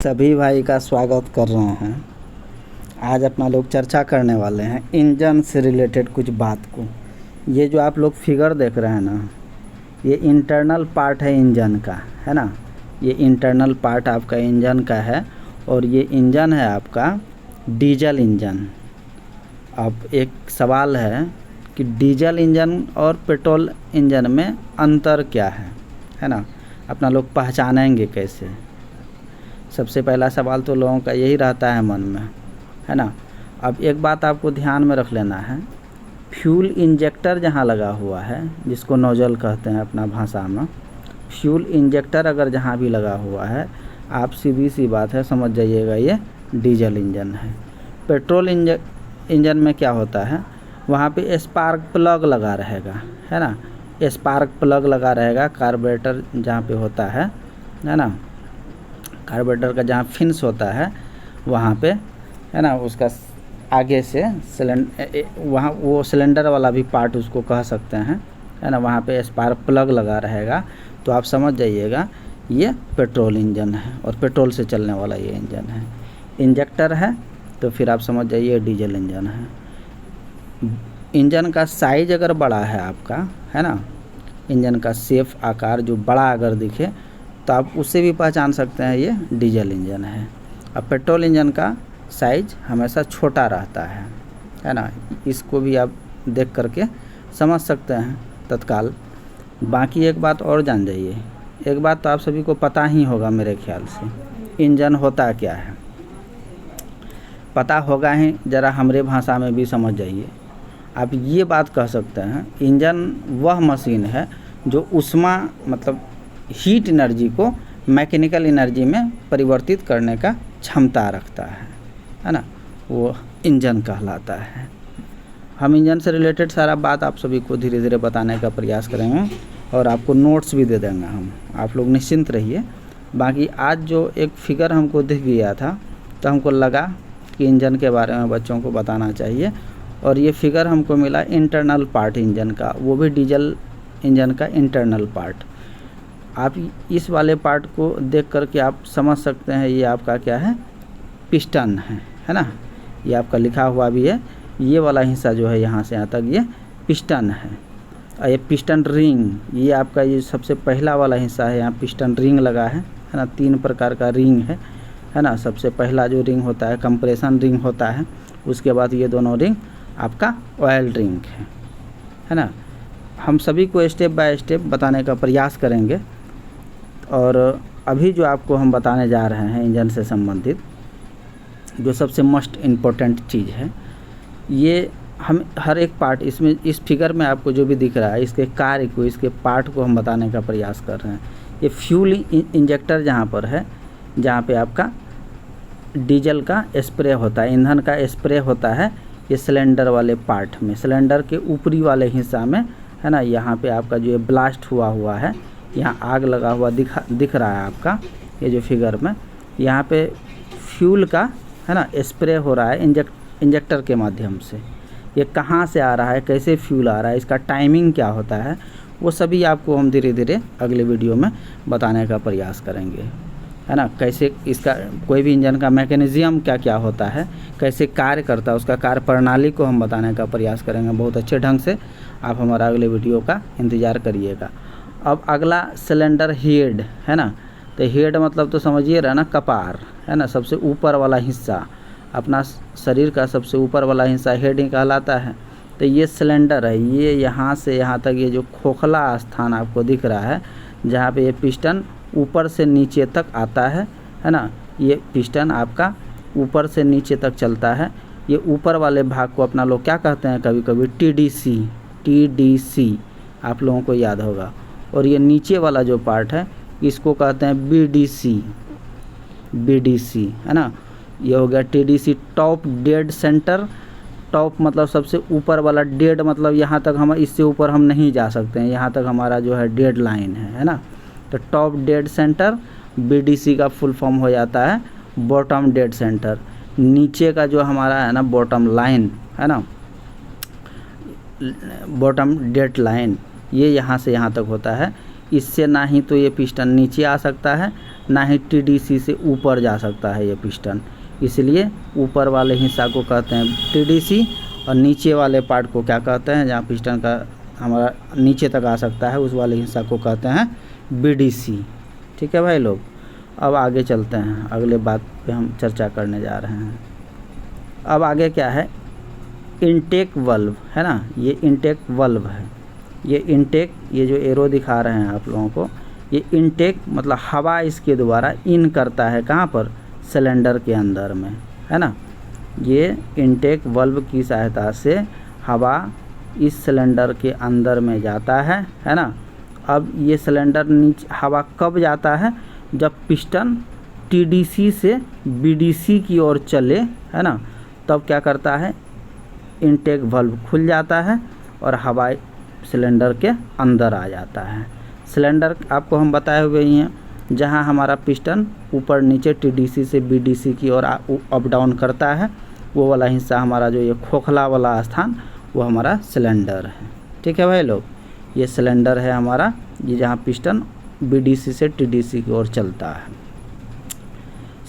सभी भाई का स्वागत कर रहे हैं। आज अपना लोग चर्चा करने वाले हैं इंजन से रिलेटेड कुछ बात को। ये जो आप लोग फिगर देख रहे हैं ना, ये इंटरनल पार्ट है इंजन का, है ना। ये इंटरनल पार्ट आपका इंजन का है और ये इंजन है आपका डीजल इंजन। अब एक सवाल है कि डीजल इंजन और पेट्रोल इंजन में अंतर क्या है ना। अपना लोग पहचानेंगे कैसे। सबसे पहला सवाल तो लोगों का यही रहता है मन में, है ना। अब एक बात आपको ध्यान में रख लेना है, फ्यूल इंजेक्टर जहाँ लगा हुआ है, जिसको नोजल कहते हैं अपना भाषा में, फ्यूल इंजेक्टर अगर जहाँ भी लगा हुआ है, आप सीधी सी बात है समझ जाइएगा ये डीजल इंजन है। पेट्रोल इंजन में क्या होता है, वहाँ पे स्पार्क प्लग लगा रहेगा, है ना। स्पार्क प्लग लगा रहेगा कार्बोरेटर जहाँ पे होता है ना। कार्बोरेटर का जहाँ फिन्स होता है वहाँ पे, है ना, उसका आगे से वहाँ वो सिलेंडर वाला भी पार्ट उसको कह सकते हैं, है ना। वहाँ पे स्पार्क प्लग लगा रहेगा, तो आप समझ जाइएगा ये पेट्रोल इंजन है और पेट्रोल से चलने वाला ये इंजन है। इंजेक्टर है तो फिर आप समझ जाइए डीजल इंजन है। इंजन का साइज अगर बड़ा है आपका, है ना, इंजन का शेप आकार जो बड़ा अगर दिखे तो आप उससे भी पहचान सकते हैं ये डीजल इंजन है। अब पेट्रोल इंजन का साइज हमेशा छोटा रहता है ना। इसको भी आप देख करके समझ सकते हैं तत्काल। बाकी एक बात और जान जाइए, एक बात तो आप सभी को पता ही होगा मेरे ख्याल से, इंजन होता क्या है पता होगा ही, ज़रा हमारे भाषा में भी समझ जाइए। आप ये बात कह सकते हैं इंजन वह मशीन है जो ऊष्मा मतलब हीट एनर्जी को मैकेनिकल एनर्जी में परिवर्तित करने का क्षमता रखता है ना, वो इंजन कहलाता है। हम इंजन से रिलेटेड सारा बात आप सभी को धीरे धीरे बताने का प्रयास करेंगे और आपको नोट्स भी दे देंगे हम, आप लोग निश्चिंत रहिए। बाकी आज जो एक फिगर हमको दिख गया था तो हमको लगा कि इंजन के बारे में बच्चों को बताना चाहिए, और ये फिगर हमको मिला इंटरनल पार्ट इंजन का, वो भी डीजल इंजन का इंटरनल पार्ट। आप इस वाले पार्ट को देख करके आप समझ सकते हैं ये आपका क्या है, पिस्टन है ना। ये आपका लिखा हुआ भी है, ये वाला हिस्सा जो है यहाँ से यहाँ तक ये पिस्टन है। और ये पिस्टन रिंग, ये आपका ये सबसे पहला वाला हिस्सा है, यहाँ पिस्टन रिंग लगा है ना। 3 प्रकार का रिंग है ना। सबसे पहला जो रिंग होता है कंप्रेशन रिंग होता है, उसके बाद ये दोनों रिंग आपका ऑयल रिंग है ना। हम सभी को स्टेप बाय स्टेप बताने का प्रयास करेंगे। और अभी जो आपको हम बताने जा रहे हैं इंजन से संबंधित जो सबसे मोस्ट इम्पोर्टेंट चीज़ है, ये हम हर एक पार्ट इसमें इस फिगर में आपको जो भी दिख रहा है इसके कार्य को, इसके पार्ट को हम बताने का प्रयास कर रहे हैं। ये फ्यूल इंजेक्टर जहाँ पर है, जहाँ पे आपका डीजल का स्प्रे होता है, ईंधन का स्प्रे होता है, ये सिलेंडर वाले पार्ट में, सिलेंडर के ऊपरी वाले हिस्सा में, है ना। यहाँ पे आपका जो ये ब्लास्ट हुआ है, यहाँ आग लगा हुआ दिख रहा है आपका, ये जो फिगर में यहाँ पे फ्यूल का, है ना, स्प्रे हो रहा है इंजेक्टर के माध्यम से। ये कहाँ से आ रहा है, कैसे फ्यूल आ रहा है, इसका टाइमिंग क्या होता है, वो सभी आपको हम धीरे धीरे अगले वीडियो में बताने का प्रयास करेंगे, है ना। कैसे इसका कोई भी इंजन का मैकेनिज़्म क्या क्या होता है, कैसे कार्य करता है, उसका कार्य प्रणाली को हम बताने का प्रयास करेंगे बहुत अच्छे ढंग से। आप हमारा अगले वीडियो का इंतज़ार करिएगा। अब अगला सिलेंडर हेड है ना, तो हेड मतलब तो समझिए रहा ना, कपार, है ना, सबसे ऊपर वाला हिस्सा, अपना शरीर का सबसे ऊपर वाला हिस्सा हेड ही कहलाता है। तो ये सिलेंडर है, ये यहाँ से यहाँ तक ये जो खोखला स्थान आपको दिख रहा है, जहाँ पे ये पिस्टन ऊपर से नीचे तक आता है ना। ये पिस्टन आपका ऊपर से नीचे तक चलता है। ये ऊपर वाले भाग को अपना लोग क्या कहते हैं कभी कभी, टीडीसी आप लोगों को याद होगा। और ये नीचे वाला जो पार्ट है इसको कहते हैं बीडीसी, है ना। ये हो गया TDC, top dead centre. Top मतलब सबसे ऊपर वाला, डेड मतलब यहाँ तक हम, इससे ऊपर हम नहीं जा सकते हैं, यहाँ तक हमारा जो है डेड लाइन है ना। तो टॉप डेड सेंटर बीडीसी का फुल फॉर्म हो जाता है बॉटम डेड सेंटर। नीचे का जो हमारा है ना बॉटम लाइन, है ना, बॉटम डेड लाइन, ये यहाँ से यहाँ तक होता है। इससे ना ही तो ये पिस्टन नीचे आ सकता है, ना ही टीडीसी से ऊपर जा सकता है ये पिस्टन, इसलिए ऊपर वाले हिस्सा को कहते हैं टीडीसी और नीचे वाले पार्ट को क्या कहते हैं, जहाँ पिस्टन का हमारा नीचे तक आ सकता है उस वाले हिस्सा को कहते हैं बीडीसी। ठीक है भाई लोग, अब आगे चलते हैं, अगले बात पे हम चर्चा करने जा रहे हैं। अब आगे क्या है, इनटेक वल्व है ना, ये इनटेक वल्व है। ये इनटेक, ये जो एरो दिखा रहे हैं आप लोगों को, ये इनटेक मतलब हवा इसके द्वारा इन करता है कहाँ पर, सिलेंडर के अंदर में, है ना। ये इनटेक वल्व की सहायता से हवा इस सिलेंडर के अंदर में जाता है ना। अब ये सिलेंडर नीचे हवा कब जाता है, जब पिस्टन टीडीसी से बीडीसी की ओर चले, है ना, तब क्या करता है, इनटेक वल्व खुल जाता है और हवा सिलेंडर के अंदर आ जाता है। सिलेंडर आपको हम बताए हुए ही हैं, जहां हमारा पिस्टन ऊपर नीचे टीडीसी से बीडीसी की ओर अप डाउन करता है, वो वाला हिस्सा हमारा जो ये खोखला वाला स्थान वो हमारा सिलेंडर है। ठीक है भाई लोग, ये सिलेंडर है हमारा, ये जहाँ पिस्टन बीडीसी से टीडीसी की ओर चलता है।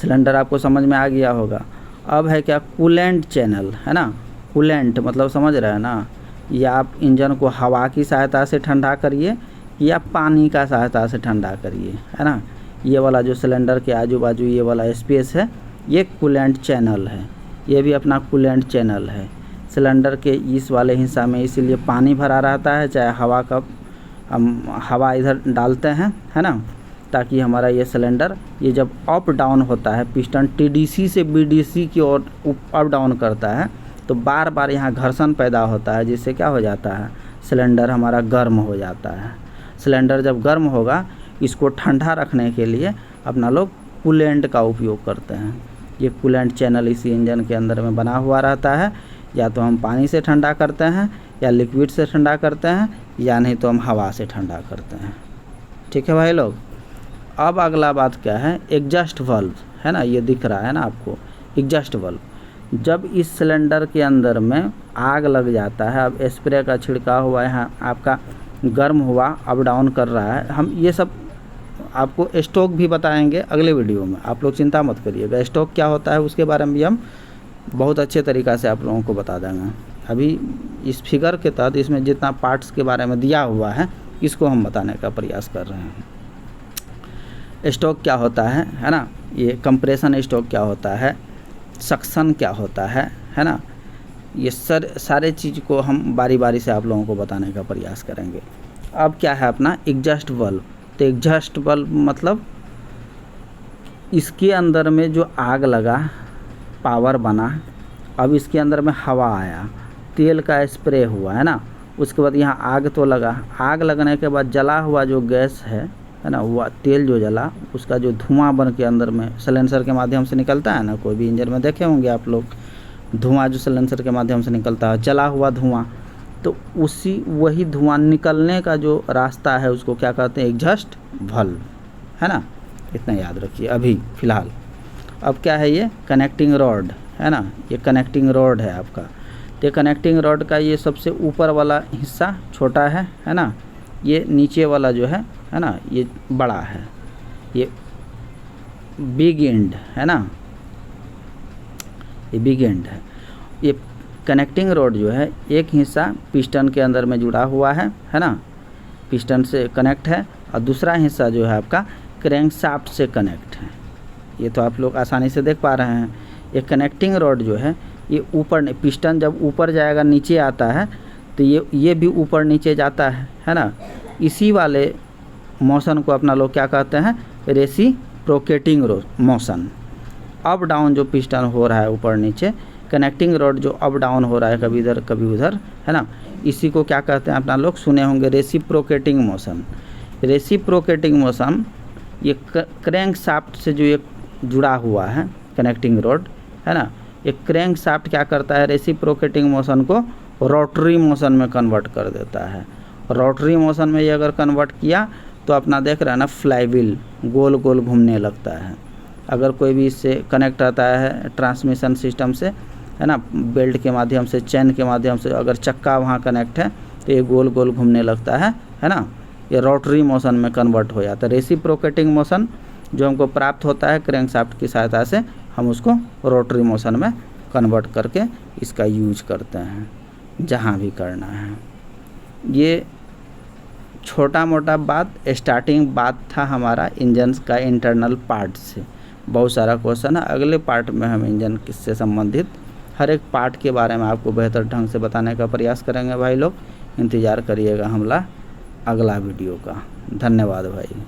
सिलेंडर आपको समझ में आ गया होगा। अब है क्या, कूलेंट चैनल, है ना। कूलेंट मतलब समझ रहे हैं ना, या आप इंजन को हवा की सहायता से ठंडा करिए या पानी का सहायता से ठंडा करिए, है ना। ये वाला जो सिलेंडर के आजू बाजू ये वाला स्पेस है, ये कूलेंट चैनल है, ये भी अपना कूलेंट चैनल है। सिलेंडर के इस वाले हिस्सा में इसीलिए पानी भरा रहता है, चाहे हवा का हम हवा इधर डालते हैं, है ना, ताकि हमारा ये सिलेंडर ये जब अप डाउन होता है, पिस्टन टीडीसी से बीडीसी की ओर अप डाउन करता है, तो बार बार यहाँ घर्षण पैदा होता है, जिससे क्या हो जाता है, सिलेंडर हमारा गर्म हो जाता है। सिलेंडर जब गर्म होगा, इसको ठंडा रखने के लिए अपना लोग कूलेंट का उपयोग करते हैं। ये कूलेंट चैनल इसी इंजन के अंदर में बना हुआ रहता है, या तो हम पानी से ठंडा करते हैं या लिक्विड से ठंडा करते हैं, या नहीं तो हम हवा से ठंडा करते हैं। ठीक है भाई लोग। अब अगला बात क्या है, एग्जॉस्ट वाल्व, है ना, ये दिख रहा है ना आपको, एग्जॉस्ट वाल्व। जब इस सिलेंडर के अंदर में आग लग जाता है, अब स्प्रे का छिड़काव हुआ, यहाँ आपका गर्म हुआ, अप डाउन कर रहा है, हम ये सब आपको स्टोक भी बताएंगे अगले वीडियो में, आप लोग चिंता मत करिएगा। स्टोक क्या होता है उसके बारे में भी हम बहुत अच्छे तरीक़ा से आप लोगों को बता देंगे। अभी इस फिगर के तहत इसमें जितना पार्ट्स के बारे में दिया हुआ है, इसको हम बताने का प्रयास कर रहे हैं। स्टोक क्या होता है ना, ये कंप्रेशन स्टोक क्या होता है, सक्शन क्या होता है ना, ये सारे चीज़ को हम बारी बारी से आप लोगों को बताने का प्रयास करेंगे। अब क्या है अपना एग्जॉस्ट वाल्व, तो एग्जॉस्ट वाल्व मतलब इसके अंदर में जो आग लगा, पावर बना, अब इसके अंदर में हवा आया, तेल का स्प्रे हुआ, है ना, उसके बाद यहाँ आग तो लगा, आग लगने के बाद जला हुआ जो गैस है ना, वो तेल जो जला, उसका जो धुआं बन के अंदर में सिलेंसर के माध्यम से निकलता है ना, कोई भी इंजन में देखे होंगे आप लोग, धुआं जो सिलेंसर के माध्यम से निकलता है, जला हुआ धुआं, तो उसी वही धुआं निकलने का जो रास्ता है उसको क्या कहते हैं, एग्जॉस्ट वाल्व, है ना। इतना याद रखिए अभी फ़िलहाल। अब क्या है, ये कनेक्टिंग रॉड, है ना, ये कनेक्टिंग रॉड है आपका। तो कनेक्टिंग रॉड का ये सबसे ऊपर वाला हिस्सा छोटा है ना, ये नीचे वाला जो है ना, ये बड़ा है, ये बिग एंड है ना, ये बिग एंड है। ये कनेक्टिंग रॉड जो है, एक हिस्सा पिस्टन के अंदर में जुड़ा हुआ है ना, पिस्टन से कनेक्ट है, और दूसरा हिस्सा जो है आपका क्रैंकशाफ्ट से कनेक्ट है। ये तो आप लोग आसानी से देख पा रहे हैं। ये कनेक्टिंग रॉड जो है, ये ऊपर, पिस्टन जब ऊपर जाएगा नीचे आता है, तो ये भी ऊपर नीचे जाता है ना। इसी वाले मोशन को अपना लोग क्या कहते हैं, रेसिप्रोकेटिंग मोशन। अप डाउन जो पिस्टन हो रहा है ऊपर नीचे, कनेक्टिंग रॉड जो अप डाउन हो रहा है कभी इधर कभी उधर, है ना, इसी को क्या कहते हैं, अपना लोग सुने होंगे रेसिप्रोकेटिंग मोशन। रेसिप्रोकेटिंग मोशन ये क्रैंकशाफ्ट से जो एक जुड़ा हुआ है कनेक्टिंग रॉड, है ना, ये क्रैंकशाफ्ट क्या करता है, रेसिप्रोकेटिंग मोशन को रोटरी मोशन में कन्वर्ट कर देता है। रोटरी मोशन में ये अगर कन्वर्ट किया तो अपना देख रहे हैं ना, फ्लाईव्हील गोल गोल घूमने लगता है। अगर कोई भी इससे कनेक्ट रहता है ट्रांसमिशन सिस्टम से, है ना, बेल्ट के माध्यम से, चैन के माध्यम से, अगर चक्का वहाँ कनेक्ट है तो ये गोल गोल घूमने लगता है ना, ये रोटरी मोशन में कन्वर्ट हो जाता है। रेसिप्रोकेटिंग मोशन जो हमको प्राप्त होता है क्रैंकशाफ्ट की सहायता से हम उसको रोटरी मोशन में कन्वर्ट करके इसका यूज करते हैं जहाँ भी करना है। ये छोटा मोटा बात स्टार्टिंग बात था हमारा इंजन का इंटरनल पार्ट से। बहुत सारा क्वेश्चन है, अगले पार्ट में हम इंजन से संबंधित हर एक पार्ट के बारे में आपको बेहतर ढंग से बताने का प्रयास करेंगे भाई लोग। इंतज़ार करिएगा हमारा अगला वीडियो का। धन्यवाद भाई।